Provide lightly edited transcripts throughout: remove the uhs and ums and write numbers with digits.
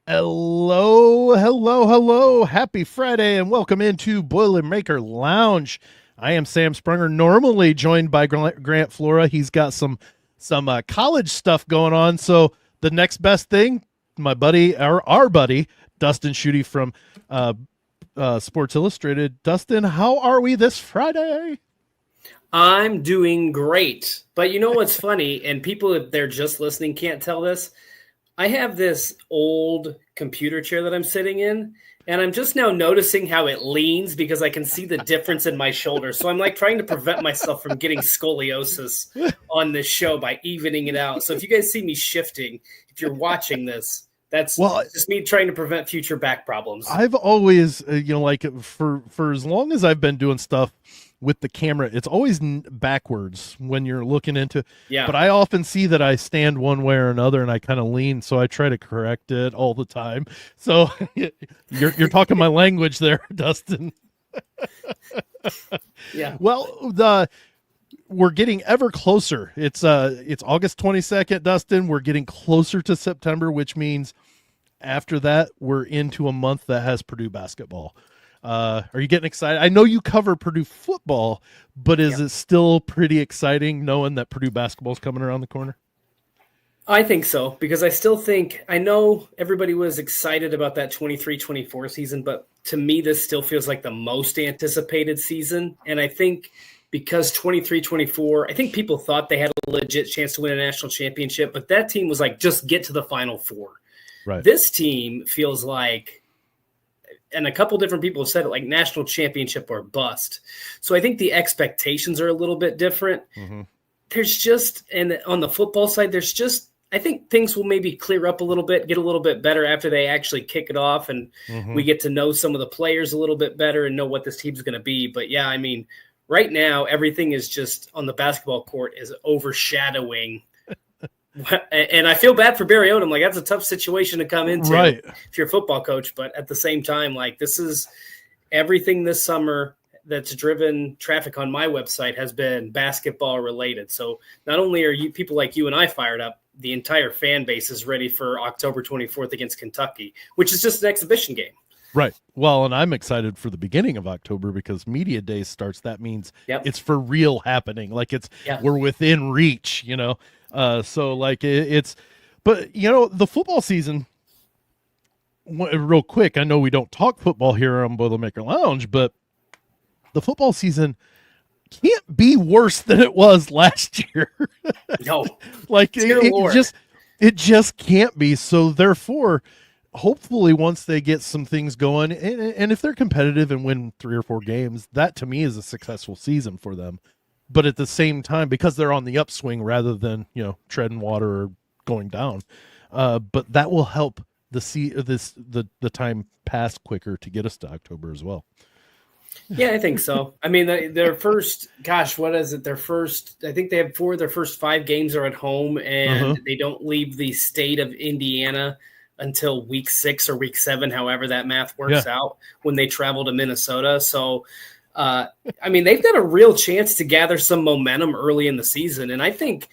Hello, hello, hello. Happy Friday and welcome into Boilermaker Lounge. I am Sam Sprunger, normally joined by Grant Flora. He's got some college stuff going on. So the next best thing, my buddy, our buddy, Dustin Schutte from Sports Illustrated. Dustin, how are we this Friday? I'm doing great. But you know what's funny? And people, if they're just listening, can't tell this. I have this old computer chair that I'm sitting in, and I'm just now noticing how it leans because I can see the difference in my shoulder. So I'm like trying to prevent myself from getting scoliosis on this show by evening it out. So if you guys see me shifting, if you're watching this, that's just me trying to prevent future back problems. I've always, like for as long as I've been doing stuff with the camera, it's always backwards when you're looking into. Yeah. But I often see that I stand one way or another, and I kind of lean, so I try to correct it all the time. So you're talking my language there, Dustin. Yeah. Well, we're getting ever closer. It's August 22nd, Dustin. We're getting closer to September, which means after that we're into a month that has Purdue basketball. Are you getting excited? I know you cover Purdue football, but is it still pretty exciting knowing that Purdue basketball is coming around the corner? I think so, because I know everybody was excited about that 23-24 season, but to me, this still feels like the most anticipated season. And I think because 23-24, I think people thought they had a legit chance to win a national championship, but that team was like, just get to the Final Four. Right. This team feels like, and a couple different people have said it, like national championship or bust. So I think the expectations are a little bit different. Mm-hmm. There's just, and on the football side, I think things will maybe clear up a little bit, get a little bit better after they actually kick it off. And we get to know some of the players a little bit better and know what this team's going to be. But yeah, I mean, right now, everything is just on the basketball court is overshadowing. And I feel bad for Barry Odom. Like, that's a tough situation to come into if you're a football coach. But at the same time, like, this is everything this summer that's driven traffic on my website has been basketball related. So not only are you people like you and I fired up, the entire fan base is ready for October 24th against Kentucky, which is just an exhibition game. Right. Well, and I'm excited for the beginning of October because Media Day starts. That means it's for real happening. Like we're within reach, so like but the football season, real quick, I know we don't talk football here on Boilermaker Lounge, but the football season can't be worse than it was last year. No, like it just can't be. So therefore, hopefully once they get some things going, and if they're competitive and win 3 or 4 games, that to me is a successful season for them. But at the same time, because they're on the upswing rather than treading water or going down, but that will help the time pass quicker to get us to October as well. Yeah, I think so. I mean, their first, what is it? I think they have 4 of their first 5 games are at home, and they don't leave the state of Indiana until week 6 or week 7, however that math works out, when they travel to Minnesota. So, I mean, they've got a real chance to gather some momentum early in the season. And I think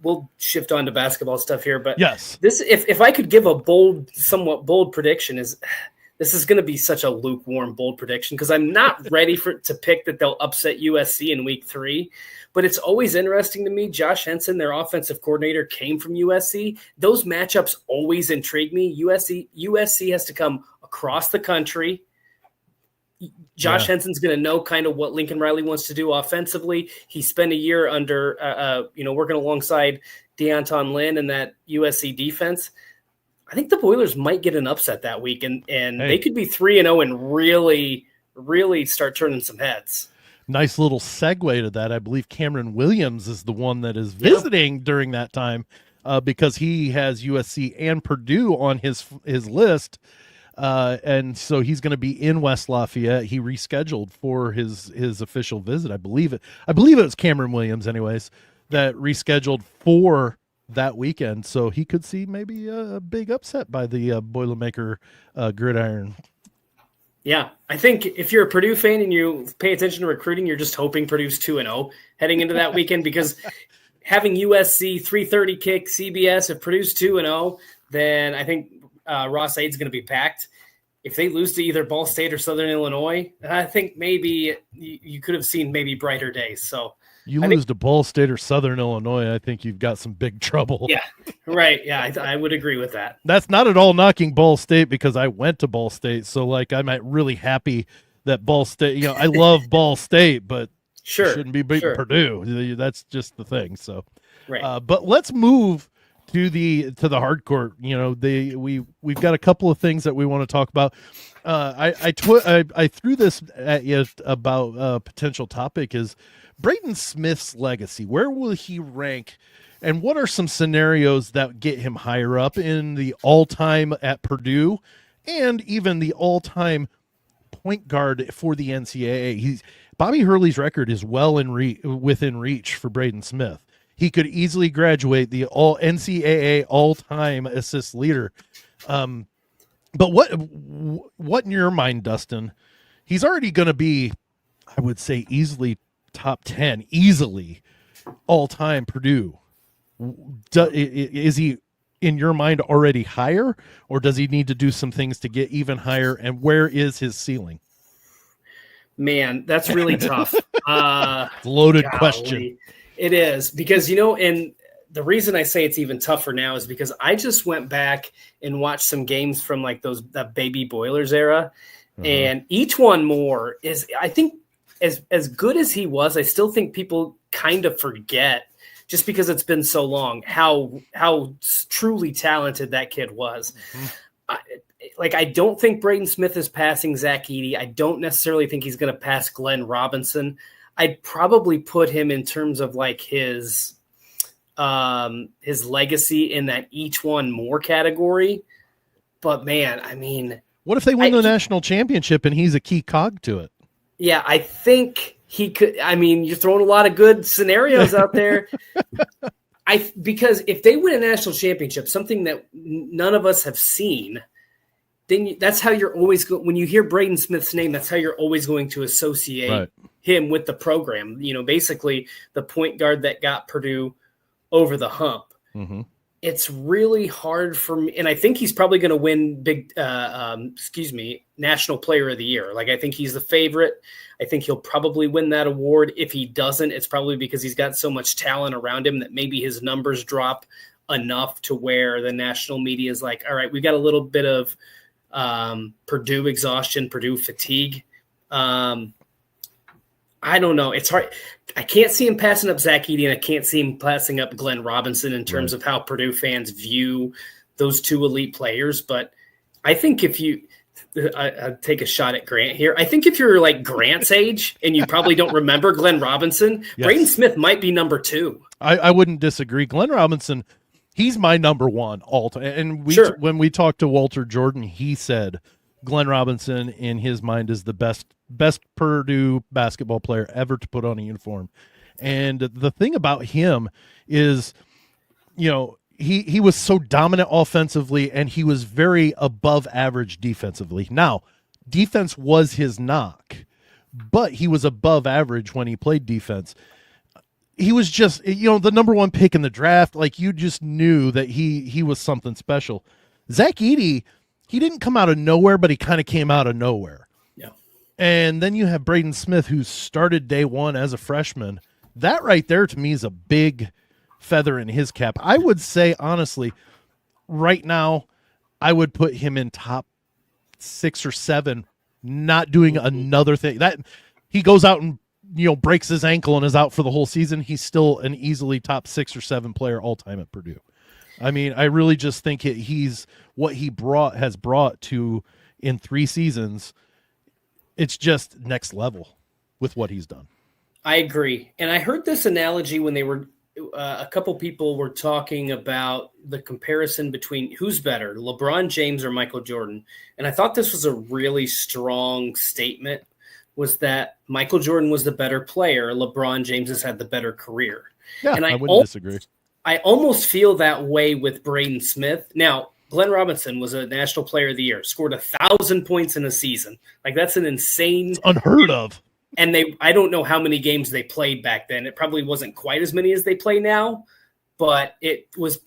we'll shift on to basketball stuff here. But if I could give a somewhat bold prediction, this is going to be such a lukewarm, bold prediction because I'm not ready to pick that they'll upset USC in week 3. But it's always interesting to me. Josh Henson, their offensive coordinator, came from USC. Those matchups always intrigue me. USC has to come across the country. Josh Henson's going to know kind of what Lincoln Riley wants to do offensively. He spent a year under, working alongside Deonton Lynn and that USC defense. I think the Boilers might get an upset that week, and they could be 3-0 and really, really start turning some heads. Nice little segue to that. I believe Cameron Williams is the one that is visiting during that time because he has USC and Purdue on his list. And so he's going to be in West Lafayette. He rescheduled for his official visit. I believe it was Cameron Williams anyways that rescheduled for that weekend. So he could see maybe a big upset by the Boilermaker gridiron. Yeah, I think if you're a Purdue fan and you pay attention to recruiting, you're just hoping Purdue's 2-0 heading into that weekend because having USC 3:30 kick CBS, if Purdue's 2-0, then I think Ross-Ade's going to be packed. If they lose to either Ball State or Southern Illinois, I think maybe you could have seen maybe brighter days. So you lose to Ball State or Southern Illinois, I think you've got some big trouble. Yeah, right. Yeah, I would agree with that. That's not at all knocking Ball State, because I went to Ball State. So, like, I'm really happy that Ball State, I love Ball State, but shouldn't be beating Purdue. That's just the thing. So, right. But let's move to the hard court. We've got a couple of things that we want to talk about. I threw this at you about a potential topic is Braden Smith's legacy. Where will he rank, and what are some scenarios that get him higher up in the all-time at Purdue and even the all-time point guard for the NCAA? Bobby Hurley's record is well within reach for Braden Smith. He could easily graduate the NCAA all-time assist leader. But what in your mind, Dustin? He's already going to be, I would say, easily top 10, easily all-time Purdue. Is he, in your mind, already higher, or does he need to do some things to get even higher? And where is his ceiling? Man, that's really tough. Loaded question. It is, because, and the reason I say it's even tougher now is because I just went back and watched some games from like that baby Boilers era. And each one more is, I think, as good as he was, I still think people kind of forget, just because it's been so long, how truly talented that kid was. I don't think Braden Smith is passing Zach Edey. I don't necessarily think he's going to pass Glenn Robinson. I'd probably put him in terms of like his legacy in that each one more category. But man, I mean, what if they win the national championship and he's a key cog to it? Yeah, I think he could. I mean, you're throwing a lot of good scenarios out there. Because if they win a national championship, something that none of us have seen, then that's how you're always when you hear Braden Smith's name, that's how you're always going to associate him with the program. Basically the point guard that got Purdue over the hump. Mm-hmm. It's really hard for me, and I think he's probably going to win National Player of the Year. Like, I think he's the favorite. I think he'll probably win that award. If he doesn't, it's probably because he's got so much talent around him that maybe his numbers drop enough to where the national media is like, all right, we've got a little bit of Purdue exhaustion, Purdue fatigue. I don't know. It's hard. I can't see him passing up Zach Edey, and I can't see him passing up Glenn Robinson in terms of how Purdue fans view those two elite players. But I think if you I take a shot at Grant here. I think if you're like Grant's age and you probably don't remember Glenn Robinson, Braden Smith might be number 2. I wouldn't disagree. Glenn Robinson, he's my number 1 all time. And when we talked to Walter Jordan, he said Glenn Robinson in his mind is the best Purdue basketball player ever to put on a uniform. And the thing about him is, he was so dominant offensively, and he was very above average defensively. Now, defense was his knock, but he was above average when he played defense. He was just, the number 1 pick in the draft. Like, you just knew that he was something special. Zach Edey, he didn't come out of nowhere, but he kind of came out of nowhere. Yeah. And then you have Braden Smith, who started day 1 as a freshman. That right there, to me, is a big feather in his cap. I would say, honestly, right now, I would put him in top 6 or 7, not doing another thing. That he goes out and breaks his ankle and is out for the whole season. He's still an easily top 6 or 7 player all time at Purdue. I mean, I really just think he's what he has brought to in 3 seasons. It's just next level with what he's done. I agree. And I heard this analogy when they were a couple people were talking about the comparison between who's better, LeBron James or Michael Jordan. And I thought this was a really strong statement, was that Michael Jordan was the better player. LeBron James has had the better career. Yeah, and I wouldn't disagree. I almost feel that way with Braden Smith. Now, Glenn Robinson was a National Player of the Year, scored 1,000 points in a season. Like, that's an insane. It's unheard of. And I don't know how many games they played back then. It probably wasn't quite as many as they play now, but it was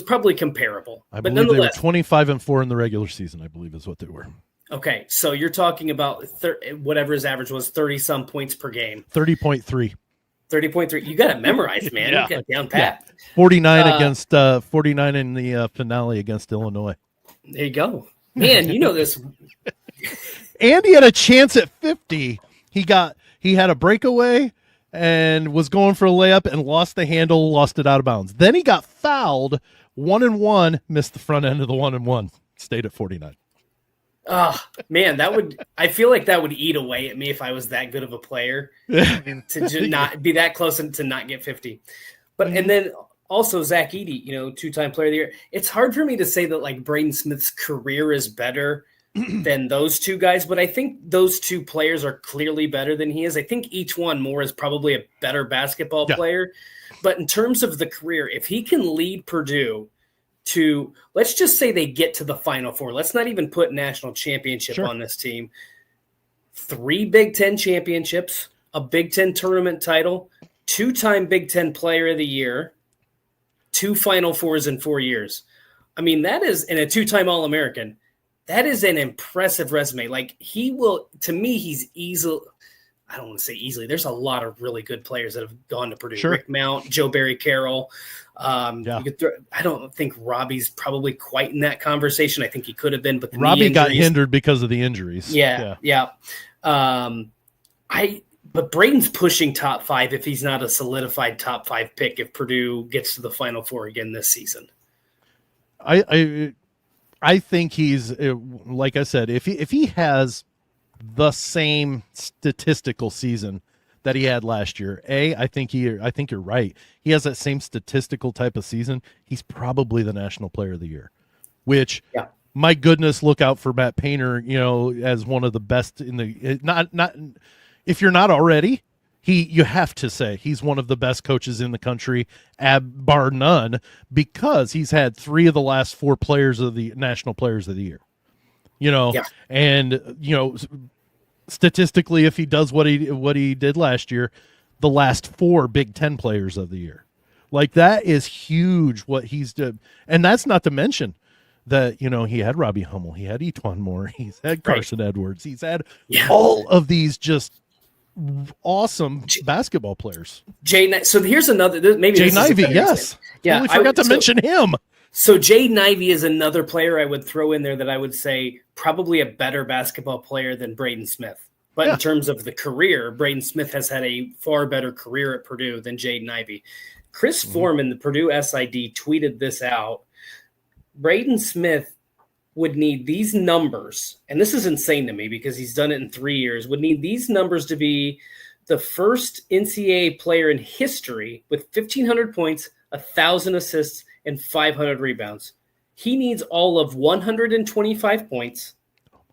probably comparable. I but believe they were nonetheless, 25-4 in the regular season, I believe is what they were. Okay, so you're talking about whatever his average was, 30-some points per game. 30.3. 30.3. You got to memorize, man. Yeah. You got down pat. Yeah. 49 against 49 in the finale against Illinois. There you go. Man, you know this. And he had a chance at 50. He had a breakaway and was going for a layup and lost the handle, lost it out of bounds. Then he got fouled, 1-1, missed the front end of the 1-1, stayed at 49. Oh, man, I feel like that would eat away at me if I was that good of a player to not be that close and to not get 50. But, and then also Zach Edey, 2-time player of the year. It's hard for me to say that like Braden Smith's career is better than those two guys, but I think those two players are clearly better than he is. I think each one more is probably a better basketball player. But in terms of the career, if he can lead Purdue to, let's just say they get to the Final Four. Let's not even put national championship on this team. 3 Big Ten championships, a Big Ten tournament title, 2-time Big Ten player of the year, 2 Final Fours in 4 years. I mean, that is, and a 2-time All-American. That is an impressive resume. Like to me, he's easily, I don't want to say easily. There's a lot of really good players that have gone to Purdue. Rick Mount, Joe Barry Carroll. I don't think Robbie's probably quite in that conversation. I think he could have been, but Robbie got hindered because of the injuries. Yeah. But Braden's pushing top 5 if he's not a solidified top 5 pick if Purdue gets to the Final Four again this season. I think he's, like I said, if he has the same statistical season that he had last year, I think you're right. He has that same statistical type of season. He's probably the national player of the year, which my goodness, look out for Matt Painter, as one of the best in the, not, if you're not already, you have to say he's one of the best coaches in the country, bar none, because he's had 3 of the last 4 players of the national players of the year, and, statistically, if he does what he did last year, the last 4 Big Ten players of the year, like that is huge what he's done. And that's not to mention that, he had Robbie Hummel, he had Etwan Moore, he's had Carson Edwards, he's had all of these just awesome basketball players. So here's another, maybe Jay Nivey, yes. Yeah. I forgot to mention him. So Jay Nivey is another player I would throw in there that I would say probably a better basketball player than Braden Smith. But in terms of the career, Braden Smith has had a far better career at Purdue than Jay Nivey. Chris Foreman, the Purdue SID, tweeted this out. Braden Smith would need these numbers, and this is insane to me because he's done it in 3 years, would need these numbers to be the first NCAA player in history with 1,500 points, 1,000 assists, and 500 rebounds. He needs all of 125 points,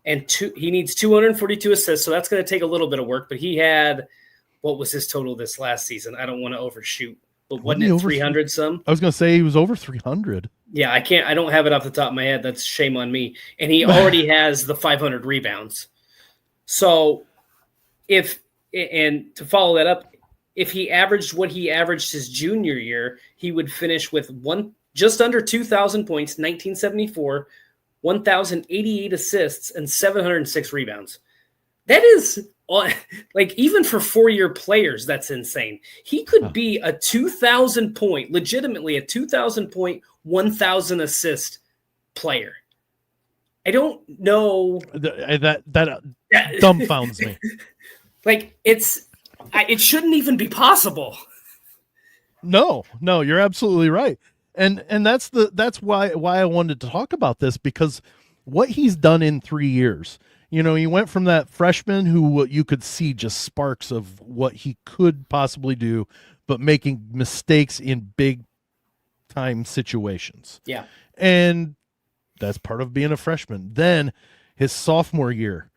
and he needs 242 assists, so that's going to take a little bit of work, but he had, what was his total this last season? I don't want to overshoot, but wasn't it 300 some? I was going to say he was over 300. Yeah, I don't have it off the top of my head. That's shame on me. And he already has the 500 rebounds. So and to follow that up, if he averaged what he averaged his junior year, he would finish with just under 2,000 points, 1974, 1,088 assists, and 706 rebounds. That is, like, even for 4-year players, that's insane. He could be a 2,000 point, legitimately a 2,000 point, 1,000 assist player. I don't know. That dumbfounds me. Like, it shouldn't even be possible. No, you're absolutely right. And that's why I wanted to talk about this, because what he's done in 3 years, he went from that freshman who you could see just sparks of what he could possibly do, but making mistakes in big time situations. Yeah. And that's part of being a freshman. Then his sophomore year,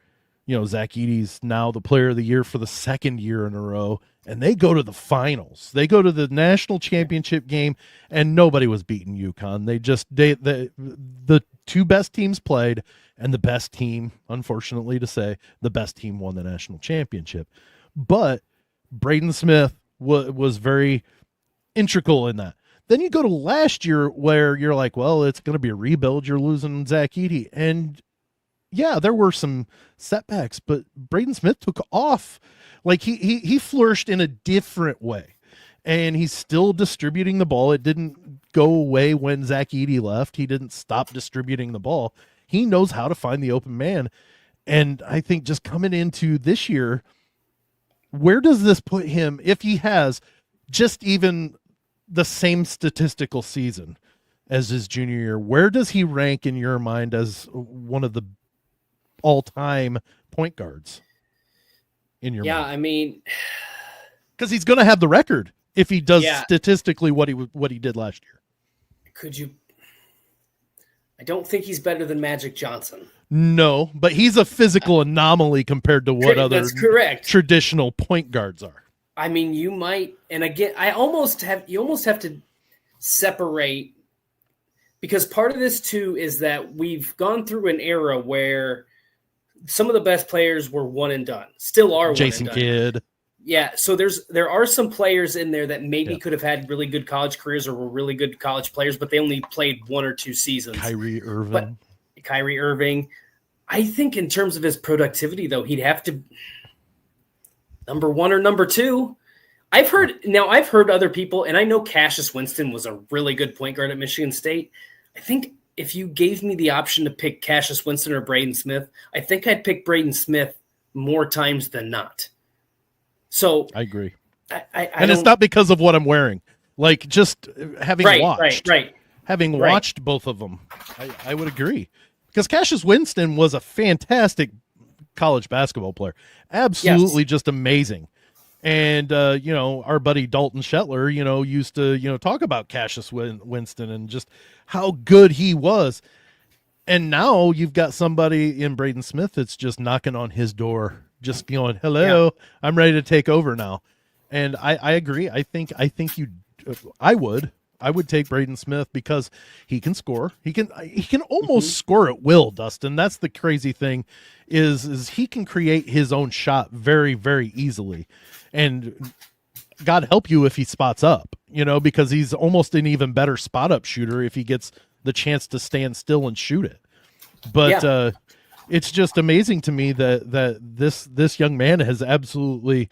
Zach Edey's now the player of the year for the 2nd year in a row, and they go to the finals. They go to the national championship game, and nobody was beating UConn. The 2 best teams played, and the best team, unfortunately to say, the best team won the national championship. But Braden Smith was very integral in that. Then you go to last year where you're like, well, it's going to be a rebuild. You're losing Zach Edey. And yeah, there were some setbacks, but Braden Smith took off. Like he flourished in a different way. And he's still distributing the ball. It didn't go away when Zach Edey left. He didn't stop distributing the ball. He knows how to find the open man. And I think just coming into this year, where does this put him if he has just even the same statistical season as his junior year? Where does he rank in your mind as one of the all-time point guards in your mind? I mean, because he's going to have the record if he does statistically what he did last year. I don't think he's better than Magic Johnson. No, but he's a physical anomaly compared to what other traditional point guards are. I mean, you might, and again, you almost have to separate, because part of this too is that we've gone through an era where some of the best players were one and done, still are Jason one and done. Kidd. Yeah, so there are some players in there that maybe could have had really good college careers or were really good college players, but they only played 1 or 2 seasons. Kyrie Irving. I think in terms of his productivity, though, he'd have to number 1 or number 2. I've heard other people, and I know Cassius Winston was a really good point guard at Michigan State. I think if you gave me the option to pick Cassius Winston or Braden Smith, I think I'd pick Braden Smith more times than not. So I agree. And it's not because of what I'm wearing. Like, just having watched both of them, I would agree. Because Cassius Winston was a fantastic college basketball player. Absolutely just amazing. And, our buddy Dalton Shetler, used to, talk about Cassius Winston and just how good he was. And now you've got somebody in Braden Smith that's just knocking on his door, just going, hello, I'm ready to take over now. And I agree. I would take Braden Smith because he can score. He can almost score at will, Dustin. That's the crazy thing is he can create his own shot very, very easily. And God help you if he spots up, because he's almost an even better spot up shooter if he gets the chance to stand still and shoot it. But it's just amazing to me that this young man has absolutely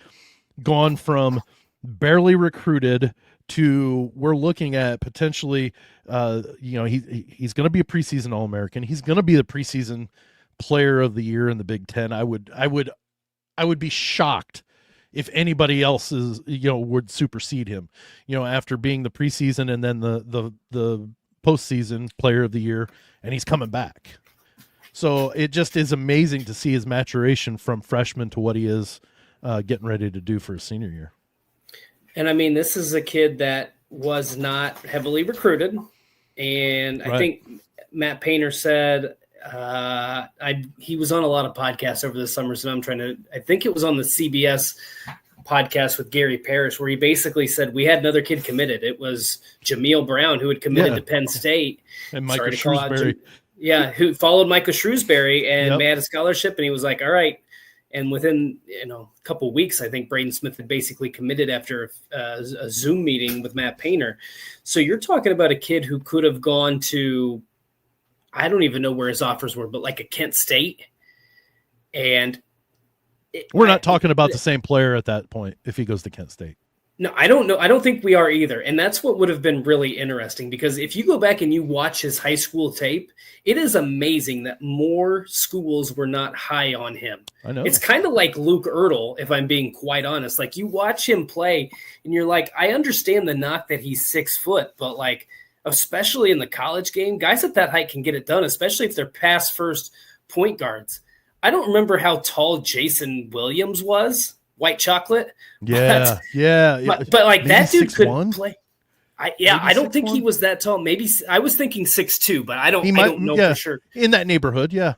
gone from barely recruited to we're looking at potentially, he's going to be a preseason All-American. He's going to be the preseason player of the year in the Big Ten. I would be shocked if anybody else would supersede him, after being the preseason and then the postseason player of the year, and he's coming back. So it just is amazing to see his maturation from freshman to what he is getting ready to do for his senior year. And I mean, this is a kid that was not heavily recruited. And I think Matt Painter said he was on a lot of podcasts over the summer. So I think it was on the CBS podcast with Gary Parrish, where he basically said we had another kid committed. It was Jameel Brown, who had committed to Penn State. And Micah Shrewsbury. Who followed Micah Shrewsbury and had a scholarship. And he was like, all right. And within a couple of weeks, I think Braden Smith had basically committed after a Zoom meeting with Matt Painter. So you're talking about a kid who could have gone to, I don't even know where his offers were, but like a Kent State. And we're not talking about the same player at that point if he goes to Kent State. No, I don't know. I don't think we are either. And that's what would have been really interesting, because if you go back and you watch his high school tape, it is amazing that more schools were not high on him. I know. It's kind of like Luke Ertl, if I'm being quite honest. Like, you watch him play and you're like, I understand the knock that he's 6 foot, but like, especially in the college game, guys at that height can get it done, especially if they're pass first point guards. I don't remember how tall Jason Williams was. White chocolate. Yeah. But like, maybe that dude 6'1"? could play. I don't think he was that tall. Maybe I was thinking 6'2", but I don't know for sure. In that neighborhood, yeah.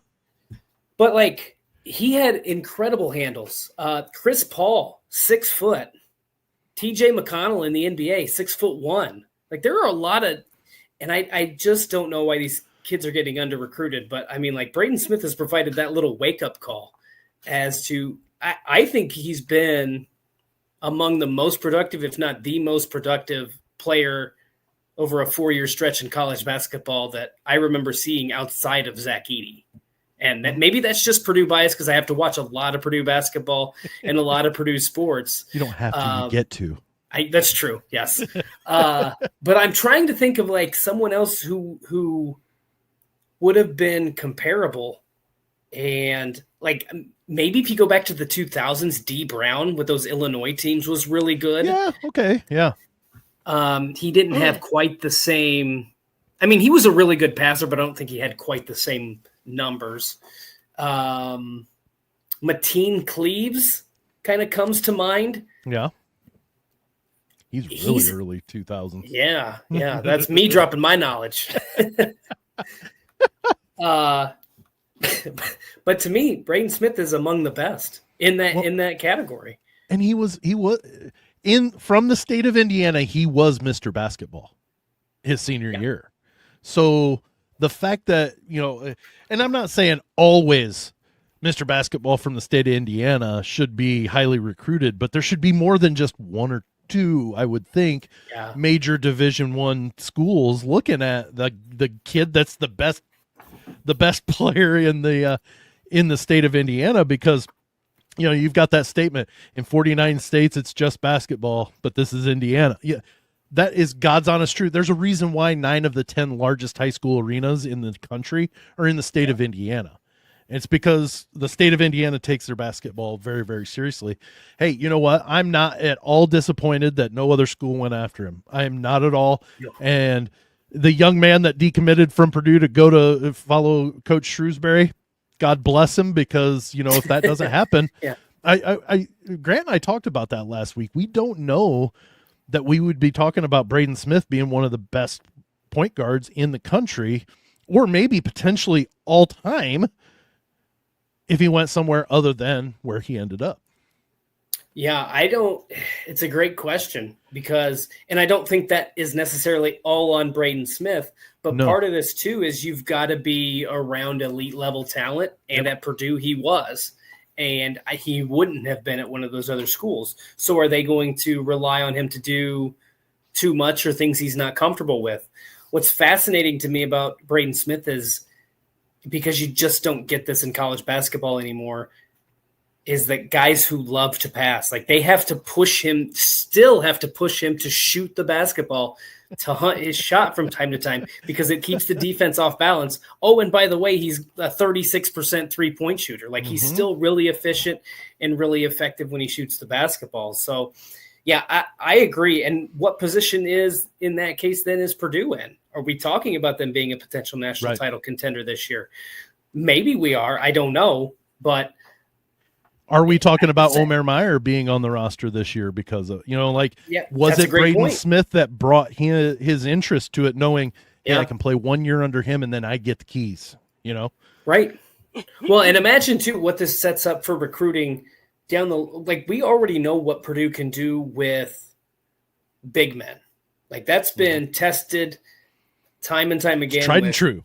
But like, he had incredible handles. Chris Paul, 6 foot. TJ McConnell in the NBA, 6'1". Like, there are a lot of, and I just don't know why these kids are getting under recruited. But I mean, like, Braden Smith has provided that little wake up call as to. I think he's been among the most productive, if not the most productive player over a 4-year stretch in college basketball that I remember seeing outside of Zach Edey. And that maybe that's just Purdue bias because I have to watch a lot of Purdue basketball and a lot of Purdue sports. You don't have to, you get to. That's true, yes. But I'm trying to think of like someone else who would have been comparable. And like maybe if you go back to the 2000s, D. Brown with those Illinois teams was really good. Yeah, okay, yeah. He didn't have quite the same. I mean, he was a really good passer, but I don't think he had quite the same numbers. Mateen Cleaves kind of comes to mind. Yeah. He's early 2000s. Yeah. That's me dropping my knowledge. But to me, Braden Smith is among the best in that category. And he was from the state of Indiana. He was Mr. Basketball his senior year. So the fact that, and I'm not saying always Mr. Basketball from the state of Indiana should be highly recruited, but there should be more than just one or two, I would think, major Division I schools looking at the kid that's the best player in the state of Indiana, because you've got that statement in 49 states it's just basketball, but this is Indiana. Yeah, that is God's honest truth. There's a reason why 9 of the 10 largest high school arenas in the country are in the state of Indiana. It's because the state of Indiana takes their basketball very, very seriously. Hey, you know what? I'm not at all disappointed that no other school went after him. I am not at all. Yeah. And the young man that decommitted from Purdue to go to follow Coach Shrewsbury, God bless him, because, if that doesn't happen, Grant and I talked about that last week. We don't know that we would be talking about Braden Smith being one of the best point guards in the country, or maybe potentially all time, if he went somewhere other than where he ended up. Yeah, it's a great question and I don't think that is necessarily all on Braden Smith, but part of this too is you've got to be around elite level talent. And at Purdue he was, and he wouldn't have been at one of those other schools. So are they going to rely on him to do too much or things he's not comfortable with? What's fascinating to me about Braden Smith is, because you just don't get this in college basketball anymore, is that guys who love to pass, like they have to push him to shoot the basketball, to hunt his shot from time to time, because it keeps the defense off balance. Oh, and by the way, he's a 36% 3-point shooter. Like he's still really efficient and really effective when he shoots the basketball. So yeah, I agree. And what position is in that case then is Purdue in? Are we talking about them being a potential national title contender this year? Maybe we are. I don't know. But are we talking about Omer Meyer being on the roster this year because of, was it Braden Smith that brought his interest to it, knowing, I can play 1 year under him and then I get the keys, Right. Well, and imagine too what this sets up for recruiting down we already know what Purdue can do with big men. Like that's been tested time and time again. It's tried and true.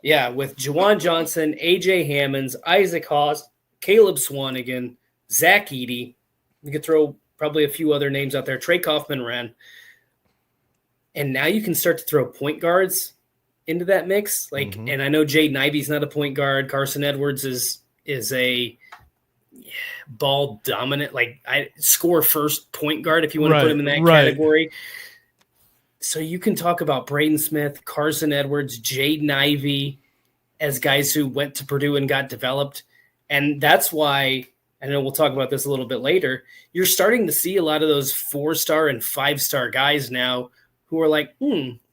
Yeah, with Juwan Johnson, AJ Hammonds, Isaac Haas, Caleb Swanigan, Zach Edey. You could throw probably a few other names out there. Trey Kaufman-Wren. And now you can start to throw point guards into that mix. And I know Jaden Ivey's not a point guard. Carson Edwards is a ball dominant, score first point guard if you want to put him in that category. So you can talk about Braden Smith, Carson Edwards, Jaden Ivey as guys who went to Purdue and got developed. And that's why, I know we'll talk about this a little bit later, you're starting to see a lot of those 4-star and 5-star guys now who are like,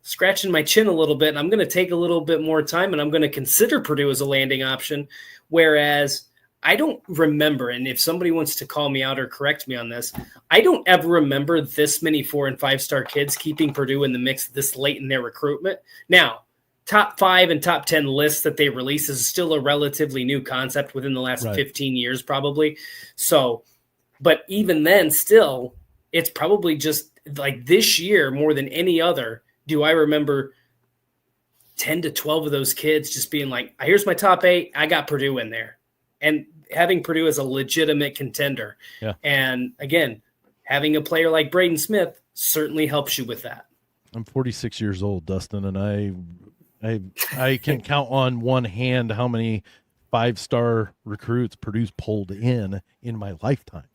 scratching my chin a little bit, and I'm going to take a little bit more time, and I'm going to consider Purdue as a landing option. Whereas I don't remember, and if somebody wants to call me out or correct me on this, I don't ever remember this many 4- and 5-star kids keeping Purdue in the mix this late in their recruitment. Now, top 5 and top 10 lists that they release is still a relatively new concept within the last 15 years, probably. So, but even then, still, it's probably just like this year more than any other. Do I remember 10 to 12 of those kids just being like, here's my top 8. I got Purdue in there. And having Purdue as a legitimate contender. Yeah. And again, having a player like Braden Smith certainly helps you with that. I'm 46 years old, Dustin, and I can count on one hand how many 5-star recruits Purdue's pulled in my lifetime.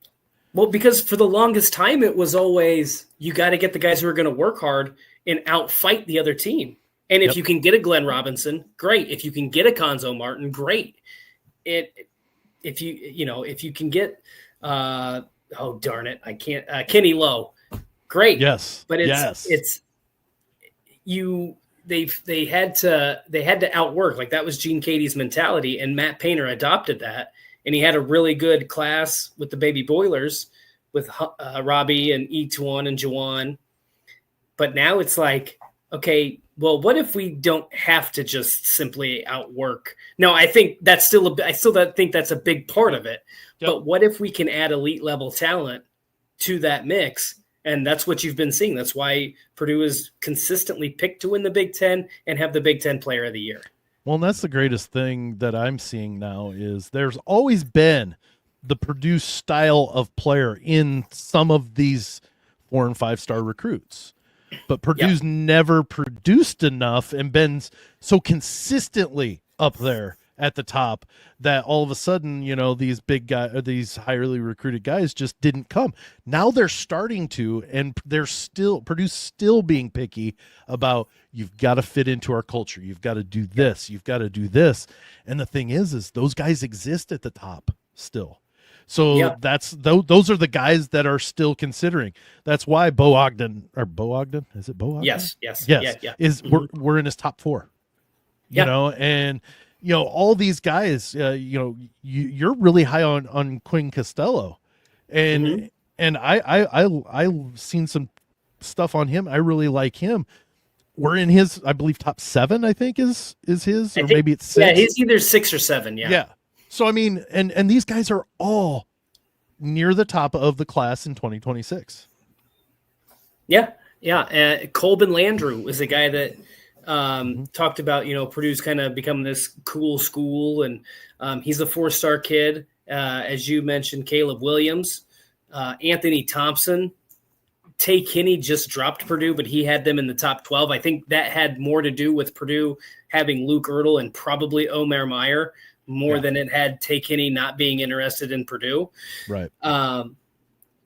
Well, because for the longest time, it was always, you got to get the guys who are going to work hard and outfight the other team. And if you can get a Glenn Robinson, great. If you can get a Conzo Martin, great. If you can get, oh darn it, I can't, Kenny Lowe, great. Yes. But they had to outwork. Like, that was Gene Katie's mentality, and Matt Painter adopted that. And he had a really good class with the baby Boilers with Robbie and Etuan and Jawan. But now it's like, okay, well, what if we don't have to just simply outwork? No, I think that's I still think that's a big part of it. Yep. But what if we can add elite level talent to that mix? And that's what you've been seeing. That's why Purdue is consistently picked to win the Big Ten and have the Big Ten Player of the Year. Well, and that's the greatest thing that I'm seeing now is there's always been the Purdue style of player in some of these 4- and 5-star recruits. But Purdue's never produced enough and been so consistently up there at the top that all of a sudden, these big guys, these highly recruited guys just didn't come. Now they're starting to, and Purdue's still being picky about, you've got to fit into our culture. You've got to do this. You've got to do this. And the thing is those guys exist at the top still. So those are the guys that are still considering. That's why Bo Ogden, is it Bo Ogden? Yes. Is we're in his top 4, and all these guys, you're really high on Quinn Costello, and I've seen some stuff on him. I really like him. We're in his, I believe, top 7. I think is his, or maybe it's 6. Yeah, he's either 6 or 7. Yeah. Yeah. So I mean, and these guys are all near the top of the class in 2026. Yeah. Colbin Landrew was a guy that talked about, Purdue's kind of become this cool school, and he's a 4-star kid. As you mentioned, Caleb Williams, Anthony Thompson, Tay Kinney just dropped Purdue, but he had them in the top 12. I think that had more to do with Purdue having Luke Ertl and probably Omer Meyer more than it had Tay Kinney not being interested in Purdue. Right. I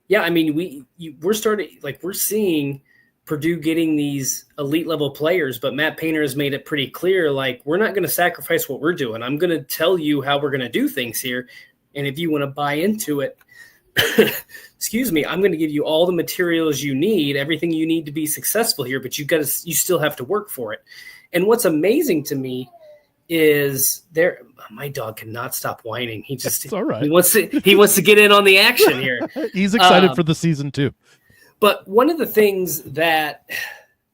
mean, we're seeing Purdue getting these elite level players, but Matt Painter has made it pretty clear, like, we're not going to sacrifice what we're doing. I'm going to tell you how we're going to do things here. And if you want to buy into it, excuse me, I'm going to give you all the materials you need, everything you need to be successful here, but you still have to work for it. And what's amazing to me is my dog cannot stop whining. It's all right. He wants to get in on the action here. He's excited for the season too. But one of the things that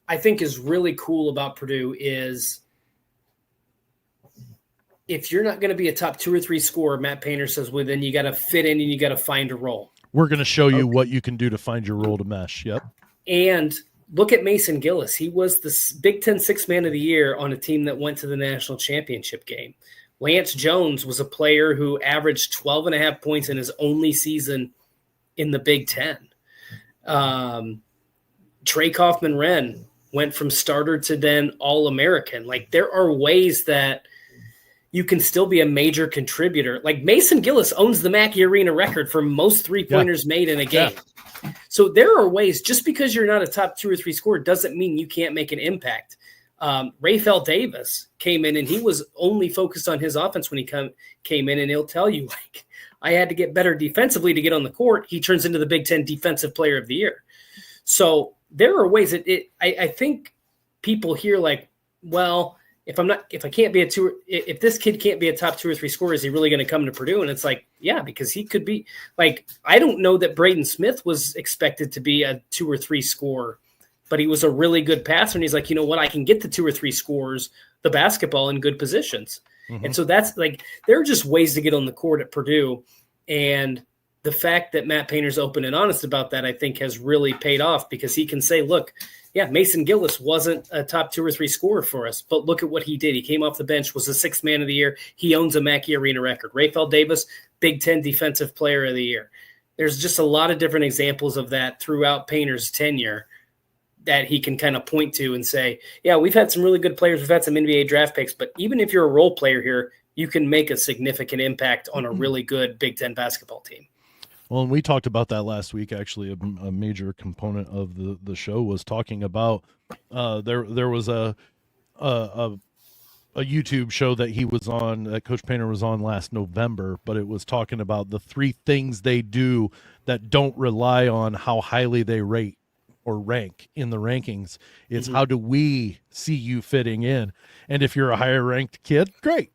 I think is really cool about Purdue is, if you're not going to be a top 2 or 3 scorer, Matt Painter says, well, then you got to fit in and you got to find a role. We're going to show you what you can do to find your role to mesh. Yep. And look at Mason Gillis. He was the Big Ten Sixth Man of the Year on a team that went to the national championship game. Lance Jones was a player who averaged 12.5 points in his only season in the Big Ten. Trey Kaufman-Renn went from starter to then All-American. Like, there are ways that you can still be a major contributor. Like, Mason Gillis owns the Mackey Arena record for most 3-pointers made in a game. Yeah. So there are ways, just because you're not a top 2 or 3 scorer doesn't mean you can't make an impact. Rafael Davis came in and he was only focused on his offense when he came in, and he'll tell you, like, I had to get better defensively to get on the court. He turns into the Big Ten Defensive Player of the Year. So there are ways I think people hear, like, well, if this kid can't be a top 2 or 3 scorer, is he really going to come to Purdue? And it's like, yeah, because he could be. Like, I don't know that Braden Smith was expected to be a 2 or 3 scorer, but he was a really good passer. And he's like, you know what? I can get the 2 or 3 scores, the basketball in good positions. Mm-hmm. And so that's, like, there are just ways to get on the court at Purdue. And the fact that Matt Painter's open and honest about that, I think, has really paid off, because he can say, look, yeah, Mason Gillis wasn't a top 2 or 3 scorer for us, but look at what he did. He came off the bench, was the 6th Man of the Year. He owns a Mackey Arena record. Rafael Davis, Big Ten Defensive Player of the Year. There's just a lot of different examples of that throughout Painter's tenure that he can kind of point to and say, yeah, we've had some really good players. We've had some NBA draft picks, but even if you're a role player here, you can make a significant impact on a really good Big Ten basketball team. Well, and we talked about that last week. Actually, a major component of the show was talking about there was a YouTube show that he was on, that Coach Painter was on last November, but it was talking about the 3 things they do that don't rely on how highly they rate or rank in the rankings. It's how do we see you fitting in? And if you're a higher ranked kid, great.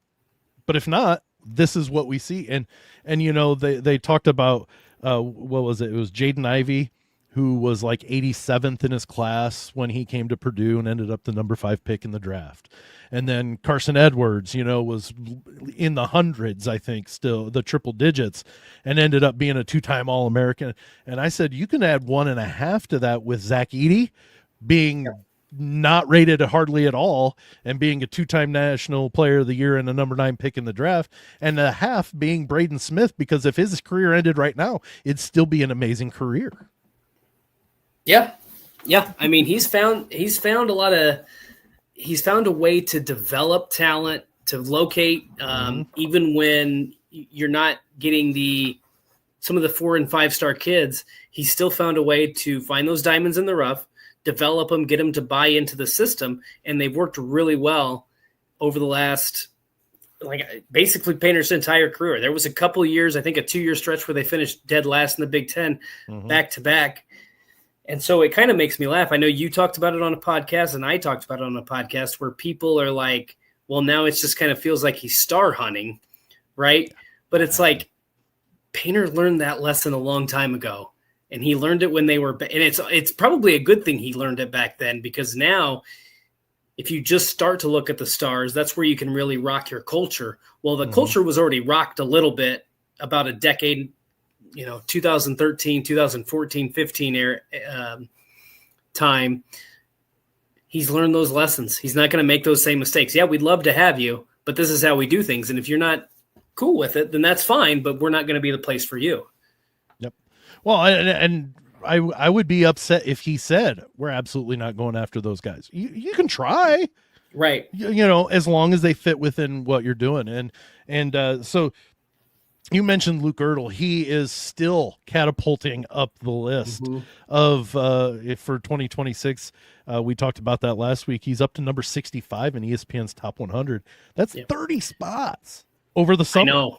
But if not, this is what we see. And they talked about, what was it? It was Jaden Ivey, who was like 87th in his class when he came to Purdue and ended up the number 5 pick in the draft. And then Carson Edwards, was in the hundreds, I think, still the triple digits, and ended up being a 2-time All-American. And I said, you can add 1.5 to that with Zach Edey being not rated hardly at all and being a 2-time National Player of the Year and a number 9 pick in the draft, and a half being Braden Smith, because if his career ended right now, it'd still be an amazing career. Yeah. I mean, he's found a way to develop talent, to locate, even when you're not getting some of the 4 and 5 star kids. He's still found a way to find those diamonds in the rough, develop them, get them to buy into the system, and they've worked really well over the last, basically Painter's entire career. There was a couple of years, I think a 2-year stretch where they finished dead last in the Big Ten, back to back. And so it kind of makes me laugh. I know you talked about it on a podcast, and I talked about it on a podcast, where people are like, well, now it's just kind of feels like he's star hunting, right? But it's like Painter learned that lesson a long time ago, and he learned it when they were – and it's probably a good thing he learned it back then, because now if you just start to look at the stars, that's where you can really rock your culture. Well, the culture was already rocked a little bit about a decade – 2013, 2014, 15 era, time. He's learned those lessons. He's not going to make those same mistakes. Yeah, we'd love to have you, but this is how we do things. And if you're not cool with it, then that's fine, but we're not going to be the place for you. Yep. Well, I would be upset if he said, we're absolutely not going after those guys. You can try. Right. As long as they fit within what you're doing. And so you mentioned Luke Ertl. He is still catapulting up the list of for 2026. We talked about that last week. He's up to number 65 in ESPN's top 100. That's 30 spots over the summer.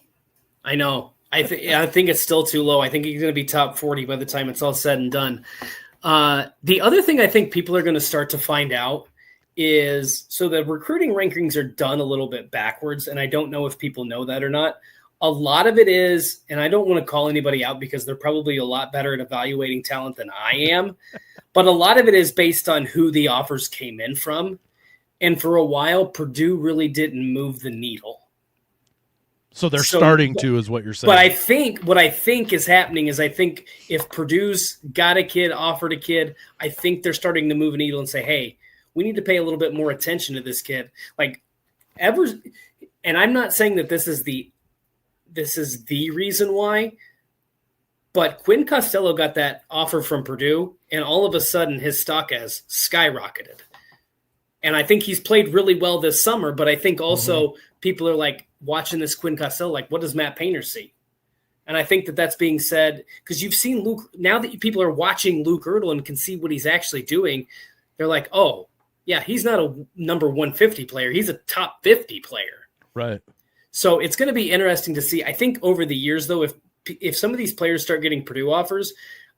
I know. I think it's still too low. I think he's going to be top 40 by the time it's all said and done. The other thing I think people are going to start to find out is, so the recruiting rankings are done a little bit backwards, and I don't know if people know that or not. A lot of it is, and I don't want to call anybody out because they're probably a lot better at evaluating talent than I am, but a lot of it is based on who the offers came in from. And for a while, Purdue really didn't move the needle. So they're starting to, is what you're saying. But what I think is happening is, I think if Purdue's got a kid, offered a kid, I think they're starting to move a needle and say, hey, we need to pay a little bit more attention to this kid. And I'm not saying that this is the reason why, but Quinn Costello got that offer from Purdue, and all of a sudden his stock has skyrocketed. And I think he's played really well this summer, but I think also people are watching this Quinn Costello, what does Matt Painter see? And I think that that's being said because you've seen Luke, now that people are watching Luke Ertl and can see what he's actually doing, they're like, oh, yeah, he's not a number 150 player. He's a top 50 player. Right. So it's going to be interesting to see. I think over the years, though, if some of these players start getting Purdue offers,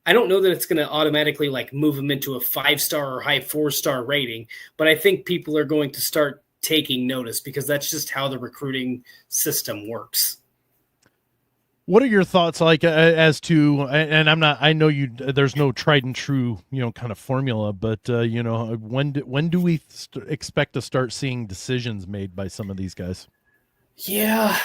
I don't know that it's going to automatically move them into a 5-star or high 4-star rating, but I think people are going to start taking notice because that's just how the recruiting system works. What are your thoughts as to, and I know there's no tried and true, kind of formula, but when do we expect to start seeing decisions made by some of these guys? Yeah,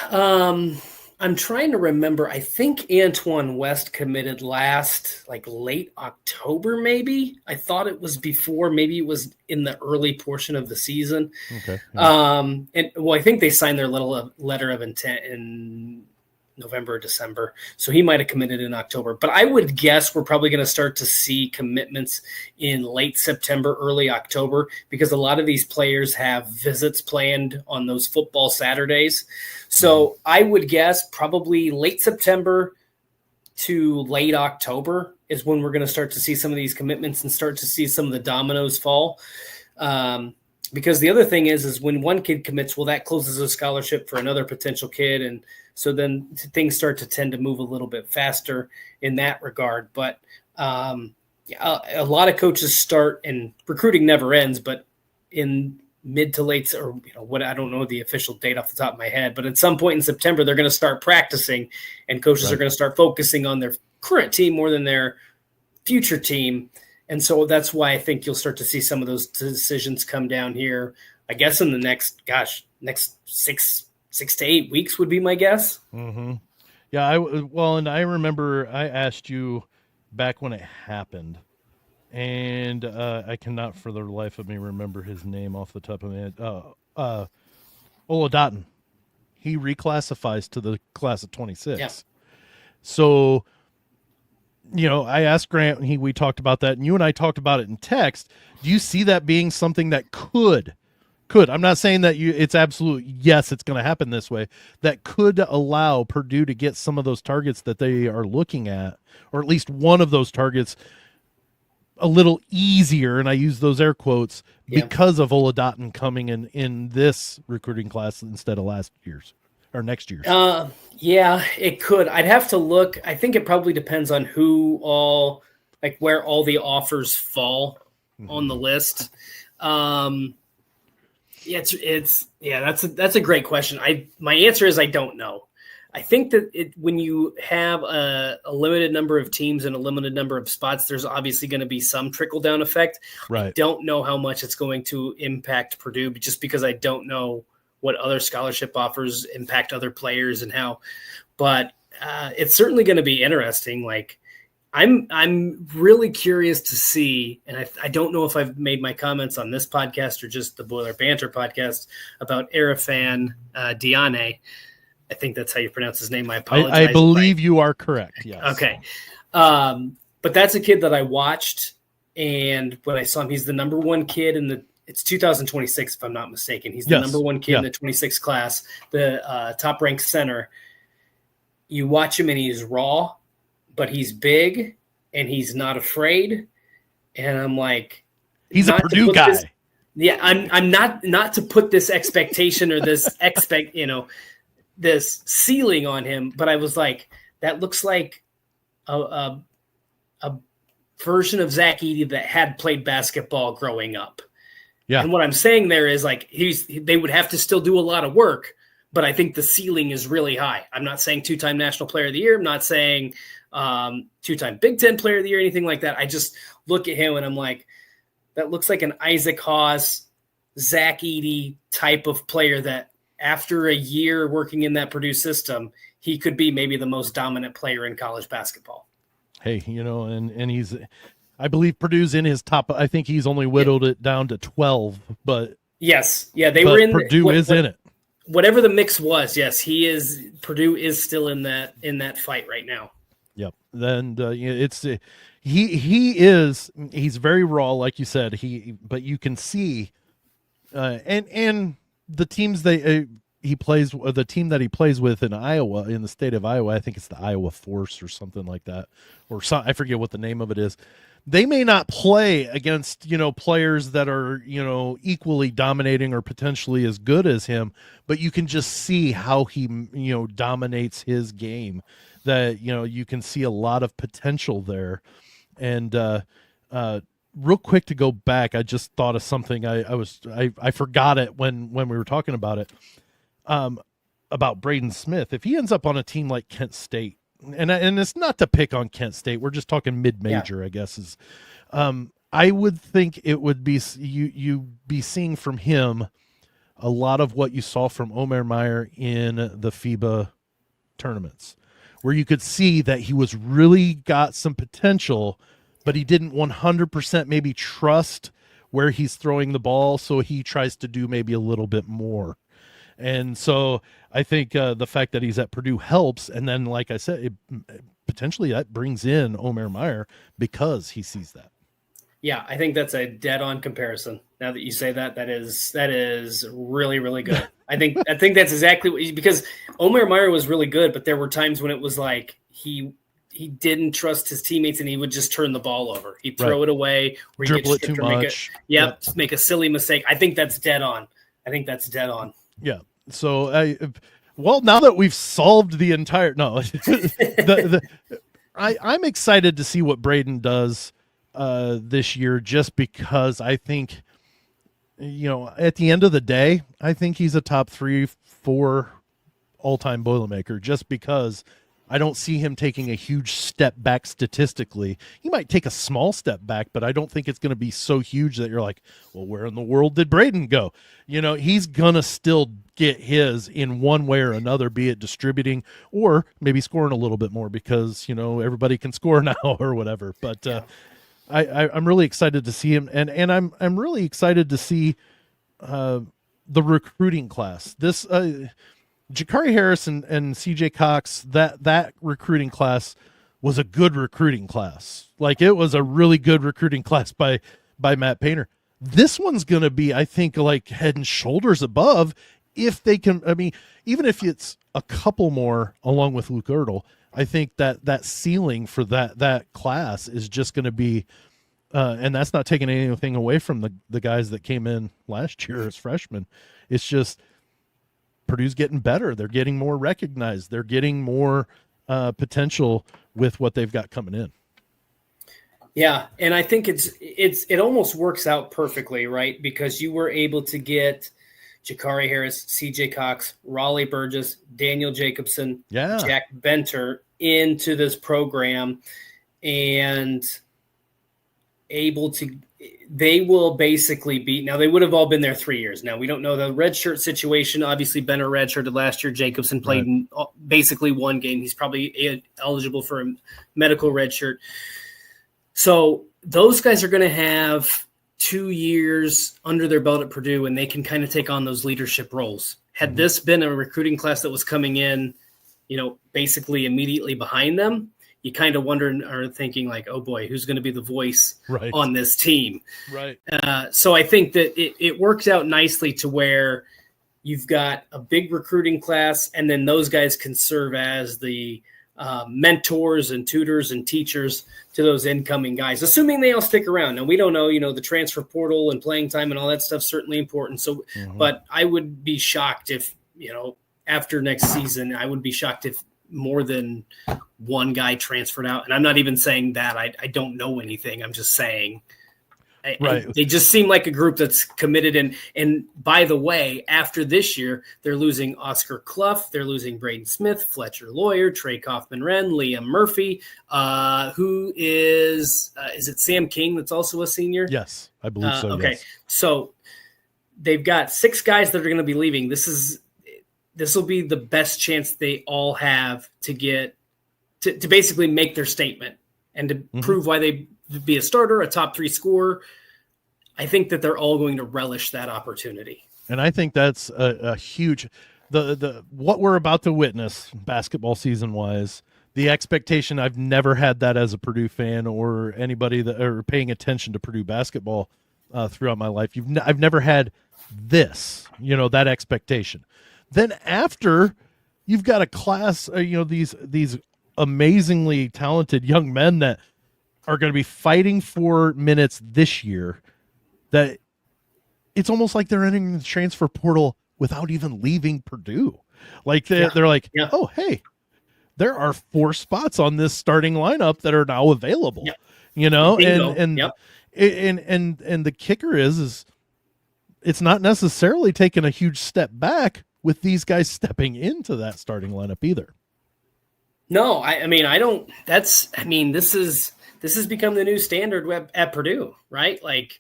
I'm trying to remember. I think Antoine West committed last, late October, maybe. I thought it was before. Maybe it was in the early portion of the season. Okay. Yeah. I think they signed their letter of intent in November or December. So he might have committed in October. But I would guess we're probably going to start to see commitments in late September, early October, because a lot of these players have visits planned on those football Saturdays. So I would guess probably late September to late October is when we're going to start to see some of these commitments and start to see some of the dominoes fall. Because the other thing is when one kid commits, well, that closes a scholarship for another potential kid. And so then things start to tend to move a little bit faster in that regard. But a lot of coaches start, and recruiting never ends, but in mid to late, or what, I don't know the official date off the top of my head, but at some point in September, they're going to start practicing, and coaches are going to start focusing on their current team more than their future team. And so that's why I think you'll start to see some of those decisions come down here, I guess, in the next 6 to 8 weeks would be my guess. Mm-hmm. Yeah. And I remember I asked you back when it happened, and I cannot for the life of me remember his name off the top of my head. Oladotten. He reclassifies to the class of 26. Yeah. So, I asked Grant, and we talked about that, and you and I talked about it in text. Do you see that being something that could, I'm not saying that it's absolute, yes, it's going to happen this way, that could allow Purdue to get some of those targets that they are looking at, or at least one of those targets a little easier, and I use those air quotes, because of Oladotten coming in this recruiting class instead of last year's or next year's? Yeah, it could. I'd have to look. I think it probably depends on where all the offers fall on the list. That's a great question. My answer is I don't know. I think that when you have a limited number of teams and a limited number of spots, there's obviously going to be some trickle-down effect. Right. I don't know how much it's going to impact Purdue, just because I don't know what other scholarship offers impact other players and how. But it's certainly going to be interesting. Like, I'm really curious to see, and I don't know if I've made my comments on this podcast or just the Boiler Banter podcast about Arafan Diane. I think that's how you pronounce his name. I apologize. I believe you are correct. Yes. Okay. But that's a kid that I watched, and when I saw him, he's the number one kid it's 2026, if I'm not mistaken. He's the number one kid in the 26 class, the top-ranked center. You watch him, and he's raw, but he's big, and he's not afraid. And I'm like, he's a Purdue guy. I'm not to put this expectation or this this ceiling on him, but I was like, that looks like a version of Zach Edey that had played basketball growing up. Yeah. And what I'm saying there is, like, they would have to still do a lot of work, but I think the ceiling is really high. I'm not saying 2-time National Player of the Year. I'm not saying 2-time Big Ten Player of the Year, anything like that. I just look at him and I'm like, that looks like an Isaac Haas, Zach Edey type of player that after a year working in that Purdue system, he could be maybe the most dominant player in college basketball. Hey, and he's, I believe Purdue's in his top. I think he's only whittled it down to 12, but yes. Yeah. They were in Purdue is in it. Whatever the mix was. Yes, he is. Purdue is still in that fight right now. Yep. Then he's very raw, like you said, but you can see, and the teams he plays, the team that he plays with in Iowa, in the state of Iowa, I think it's the Iowa Force or something like that, I forget what the name of it is. They may not play against, players that are, equally dominating or potentially as good as him, but you can just see how he, dominates his game, that, you can see a lot of potential there. And, real quick to go back, I just thought of something. I forgot it when we were talking about it, about Braden Smith. If he ends up on a team like Kent State, and it's not to pick on Kent State, we're just talking mid-major, I guess is. I would think it would be you be seeing from him a lot of what you saw from Omer Meyer in the FIBA tournaments, where you could see that he was really got some potential, but he didn't 100% maybe trust where he's throwing the ball, so he tries to do maybe a little bit more. And so I think the fact that he's at Purdue helps. And then, like I said, potentially that brings in Omer Meyer because he sees that. Yeah, I think that's a dead-on comparison. Now that you say that, that is really, really good. I think that's exactly what because Omer Meyer was really good, but there were times when it was like he didn't trust his teammates and he would just turn the ball over. He'd throw it away, or dribble it too much. Make a silly mistake. I think that's dead on. Yeah. So well, now that we've solved the entire I'm excited to see what Braden does this year, just because I think, at the end of the day, I think he's a top 3-4 all-time Boilermaker, just because I don't see him taking a huge step back statistically. He might take a small step back, but I don't think it's going to be so huge that you're like, well, where in the world did Braden go? He's going to still get his in one way or another, be it distributing or maybe scoring a little bit more because, everybody can score now or whatever. But I'm really excited to see him, and I'm really excited to see the recruiting class. This Jakari Harris and CJ Cox, that recruiting class was a good recruiting class. Like, it was a really good recruiting class by Matt Painter. This one's going to be, I think, like head and shoulders above if they can. I mean, even if it's a couple more along with Luke Ertl, I think that ceiling for that class is just going to be, and that's not taking anything away from the guys that came in last year as freshmen. It's just Purdue's getting better. They're getting more recognized. They're getting more potential with what they've got coming in. Yeah, and I think it almost works out perfectly, right? Because you were able to get Jakari Harris, CJ Cox, Raleigh Burgess, Daniel Jacobson, Jack Benter into this program, and they will basically be, now they would have all been there 3 years. Now we don't know the redshirt situation. Obviously Benter redshirted last year. Jacobson played in basically one game. He's probably eligible for a medical redshirt. So those guys are going to have 2 years under their belt at Purdue, and they can kind of take on those leadership roles. Had this been a recruiting class that was coming in, basically immediately behind them, you kind of wonder or thinking like, oh boy, who's going to be the voice on this team? Right. So I think that it works out nicely to where you've got a big recruiting class, and then those guys can serve as the mentors and tutors and teachers to those incoming guys, assuming they all stick around. Now we don't know, the transfer portal and playing time and all that stuff, certainly important. So, but I would be shocked if, after next season, I would be shocked if more than one guy transferred out. And I'm not even saying that I don't know anything. I'm just saying they just seem like a group that's committed. And by the way, after this year, they're losing Oscar Clough. They're losing Braden Smith, Fletcher Lawyer, Trey Kaufman-Wren, Liam Murphy, who is it Sam King that's also a senior? Yes, I believe so. Okay. Yes. So they've got 6 guys that are going to be leaving. This will be the best chance they all have to get to basically make their statement and to prove why they be a starter, a top 3 scorer. I think that they're all going to relish that opportunity. And I think that's a huge, what we're about to witness basketball season wise, the expectation, I've never had that as a Purdue fan or anybody that are paying attention to Purdue basketball throughout my life. I've never had this, that expectation. Then after you've got a class, these amazingly talented young men that are going to be fighting for minutes this year, that it's almost like they're entering the transfer portal without even leaving Purdue. Like they're like, oh, hey, there are 4 spots on this starting lineup that are now available, Bingo. and the kicker is it's not necessarily taking a huge step back with these guys stepping into that starting lineup either. No, this has become the new standard at Purdue, right? Like,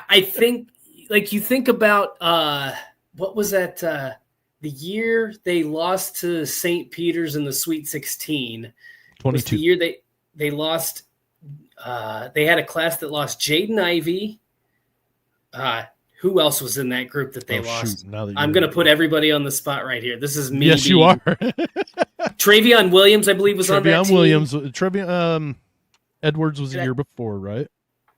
I think, like, you think about, what was that, the year they lost to St. Peter's in the Sweet 16, 22. The year they lost, they had a class that lost Jaden Ivey, Who else was in that group that they lost? Shoot, now that I'm going to put everybody on the spot right here. This is me. Yes, you are. Travion Williams, I believe, was on that team. Trevion Edwards was a year before, right?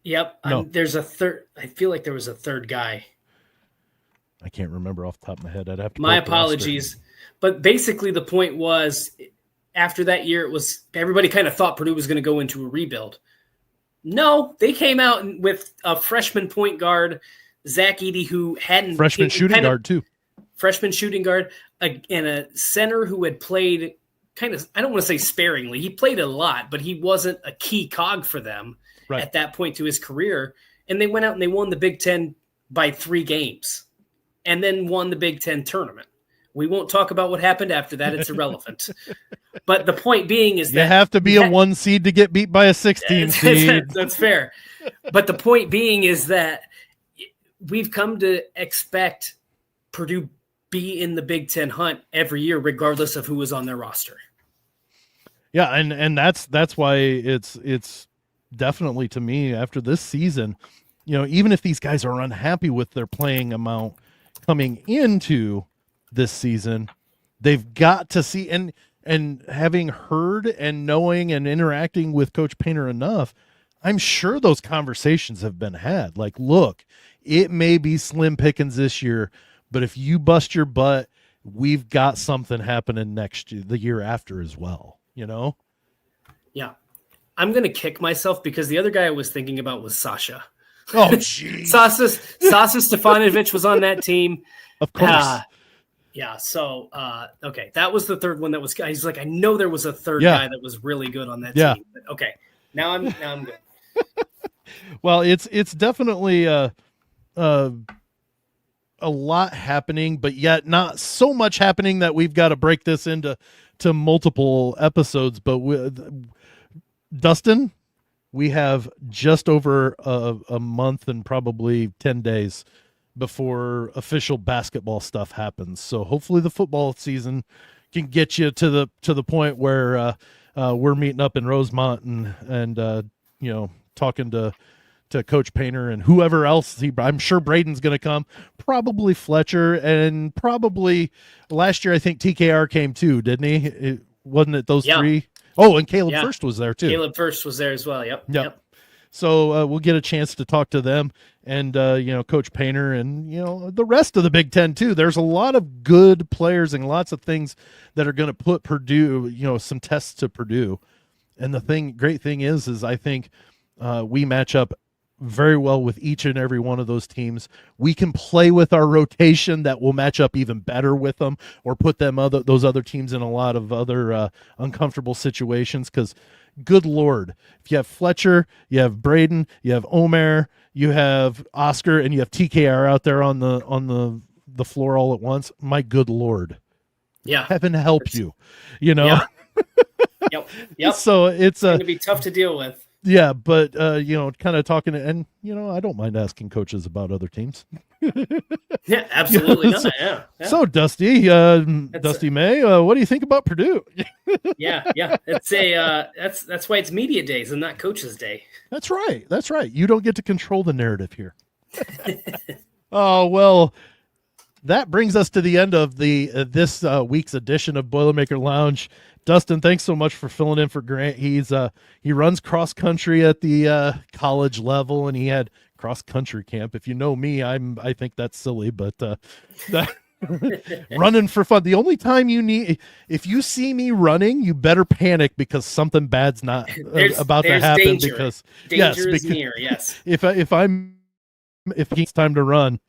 Yep. No. There's a third. I feel like there was a third guy. I can't remember off the top of my head. I'd have to. My apologies. But basically the point was, after that year, it was everybody kind of thought Purdue was going to go into a rebuild. No, they came out with a freshman point guard, Zach Edey, who hadn't freshman shooting guard too. Freshman shooting guard, and a center who had played kind of, I don't want to say sparingly. He played a lot, but he wasn't a key cog for them at that point to his career. And they went out and they won the Big Ten by 3 games and then won the Big Ten tournament. We won't talk about what happened after that. It's irrelevant. But the point being is that you have to be a 1 seed to get beat by a 16 seed. That's fair. But the point being is that we've come to expect Purdue be in the Big Ten hunt every year, regardless of who was on their roster. Yeah, and that's why it's definitely, to me, after this season, even if these guys are unhappy with their playing amount coming into this season, they've got to see, and having heard and knowing and interacting with Coach Painter enough, I'm sure those conversations have been had. Like, look, it may be slim pickings this year, but if you bust your butt, we've got something happening next year, the year after as well. Yeah. I'm going to kick myself because the other guy I was thinking about was Sasha. Oh, jeez. Sasha Stefanovic was on that team. Of course. Yeah. So, okay. That was the third one that was, he's like, I know there was a third guy that was really good on that team. But okay. Now I'm good. Well, it's definitely a lot happening, but yet not so much happening that we've got to break this into multiple episodes. But Dustin, we have just over a month and probably 10 days before official basketball stuff happens. So hopefully the football season can get you to the point where we're meeting up in Rosemont and talking to Coach Painter and whoever else. I'm sure Braden's going to come, probably Fletcher, and probably last year I think TKR came too, didn't he? Wasn't it those three? Oh, and Caleb First was there too. Caleb First was there as well. Yep. So we'll get a chance to talk to them and Coach Painter and the rest of the Big Ten too. There's a lot of good players and lots of things that are going to put Purdue, some tests to Purdue. And the great thing is I think we match up very well with each and every one of those teams. We can play with our rotation that will match up even better with them, or put those other teams in a lot of other uncomfortable situations. Because, good Lord, if you have Fletcher, you have Braden, you have Omer, you have Oscar, and you have TKR out there on the floor all at once, my good Lord, heaven help you, Yep. So it's going to be tough to deal with. Yeah, but kind of talking, and I don't mind asking coaches about other teams. Yeah, absolutely not. Yeah. So Dusty May, what do you think about Purdue? Yeah. It's that's why it's media days and not coaches' day. That's right. You don't get to control the narrative here. Oh well, that brings us to the end of this week's edition of Boilermaker Lounge. Dustin, thanks so much for filling in for Grant. He runs cross country at the college level, and he had cross country camp. If you know me, I think that's silly, but running for fun. The only time if you see me running, you better panic because something bad's not about to happen. Danger. Because danger is near. Yes. If it's time to run,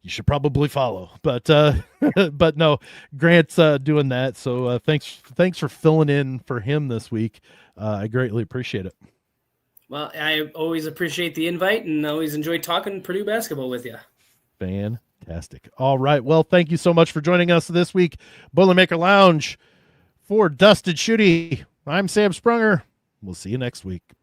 you should probably follow, but no, Grant's doing that. So thanks for filling in for him this week. I greatly appreciate it. Well, I always appreciate the invite and always enjoy talking Purdue basketball with you. Fantastic. All right. Well, thank you so much for joining us this week. Boilermaker Lounge for Dustin Schutte. I'm Sam Sprunger. We'll see you next week.